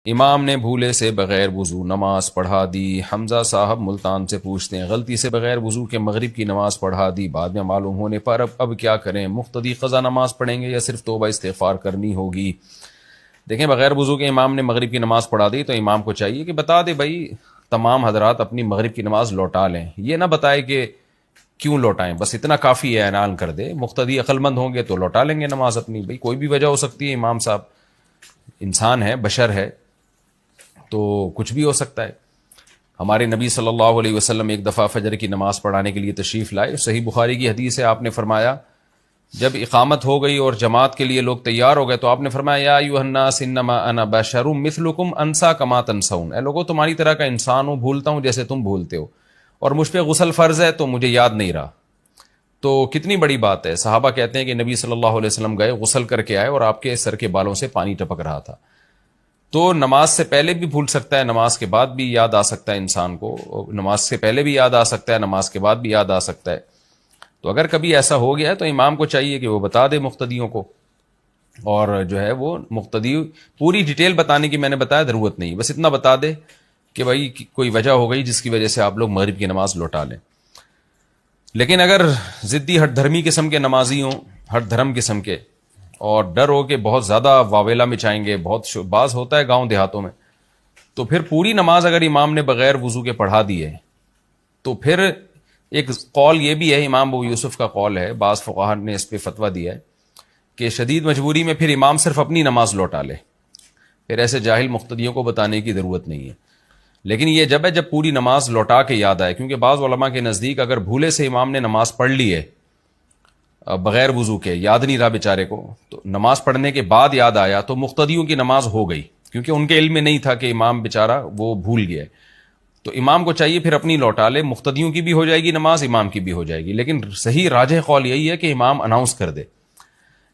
امام نے بھولے سے بغیر وضو نماز پڑھا دی۔ حمزہ صاحب ملتان سے پوچھتے ہیں غلطی سے بغیر وضو کے مغرب کی نماز پڑھا دی، بعد میں معلوم ہونے پر اب کیا کریں؟ مقتدی قضا نماز پڑھیں گے یا صرف توبہ استغفار کرنی ہوگی؟ دیکھیں، بغیر وضو کے امام نے مغرب کی نماز پڑھا دی تو امام کو چاہیے کہ بتا دے بھائی تمام حضرات اپنی مغرب کی نماز لوٹا لیں، یہ نہ بتائے کہ کیوں لوٹائیں، بس اتنا کافی ہے، اعلان کر دے۔ مقتدی عقل مند ہوں گے تو لوٹا لیں گے نماز اپنی، بھائی کوئی بھی وجہ ہو سکتی ہے، امام صاحب انسان ہے، بشر ہے، تو کچھ بھی ہو سکتا ہے۔ ہمارے نبی صلی اللہ علیہ وسلم ایک دفعہ فجر کی نماز پڑھانے کے لیے تشریف لائے، صحیح بخاری کی حدیث ہے، آپ نے فرمایا جب اقامت ہو گئی اور جماعت کے لیے لوگ تیار ہو گئے تو آپ نے فرمایا یا ایھا الناس انما انا بشر مثلکم انسا کما تنسون، اے لوگوں تمہاری طرح کا انسان ہوں، بھولتا ہوں جیسے تم بھولتے ہو، اور مجھ پہ غسل فرض ہے تو مجھے یاد نہیں رہا۔ تو کتنی بڑی بات ہے، صحابہ کہتے ہیں کہ نبی صلی اللہ علیہ وسلم گئے، غسل کر کے آئے اور آپ کے سر کے بالوں سے پانی ٹپک رہا تھا۔ تو نماز سے پہلے بھی بھول سکتا ہے، نماز کے بعد بھی یاد آ سکتا ہے انسان کو، نماز سے پہلے بھی یاد آ سکتا ہے، نماز کے بعد بھی یاد آ سکتا ہے۔ تو اگر کبھی ایسا ہو گیا ہے تو امام کو چاہیے کہ وہ بتا دے مقتدیوں کو، اور جو ہے وہ مقتدی پوری ڈیٹیل بتانے کی میں نے بتایا ضرورت نہیں، بس اتنا بتا دے کہ بھائی کوئی وجہ ہو گئی جس کی وجہ سے آپ لوگ مغرب کی نماز لوٹا لیں۔ لیکن اگر ضدی ہٹ دھرمی قسم کے نمازی ہوں، ہٹ دھرم قسم کے، اور ڈر ہو کہ بہت زیادہ واویلا مچائیں گے، بہت باز ہوتا ہے گاؤں دیہاتوں میں، تو پھر پوری نماز اگر امام نے بغیر وضو کے پڑھا دی ہے تو پھر ایک قول یہ بھی ہے، امام ابو یوسف کا قول ہے، بعض فقہاء نے اس پہ فتویٰ دیا ہے کہ شدید مجبوری میں پھر امام صرف اپنی نماز لوٹا لے، پھر ایسے جاہل مقتدیوں کو بتانے کی ضرورت نہیں ہے۔ لیکن یہ جب ہے جب پوری نماز لوٹا کے یاد آئے، کیونکہ بعض علماء کے نزدیک اگر بھولے سے امام نے نماز پڑھ لی ہے بغیر وضو کے، یاد نہیں رہا بیچارے کو، تو نماز پڑھنے کے بعد یاد آیا تو مقتدیوں کی نماز ہو گئی، کیونکہ ان کے علم میں نہیں تھا کہ امام بیچارہ وہ بھول گیا، تو امام کو چاہیے پھر اپنی لوٹا لے، مقتدیوں کی بھی ہو جائے گی نماز، امام کی بھی ہو جائے گی۔ لیکن صحیح راجح قول یہی ہے کہ امام اناؤنس کر دے۔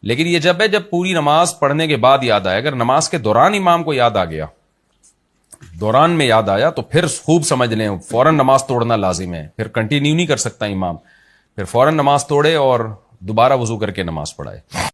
لیکن یہ جب ہے جب پوری نماز پڑھنے کے بعد یاد آئے، اگر نماز کے دوران امام کو یاد آ گیا، دوران میں یاد آیا، تو پھر خوب سمجھ لیں فوراً نماز توڑنا لازم ہے، پھر کنٹینیو نہیں کر سکتا امام، پھر فوراً نماز توڑے اور دوبارہ وضو کر کے نماز پڑھائے۔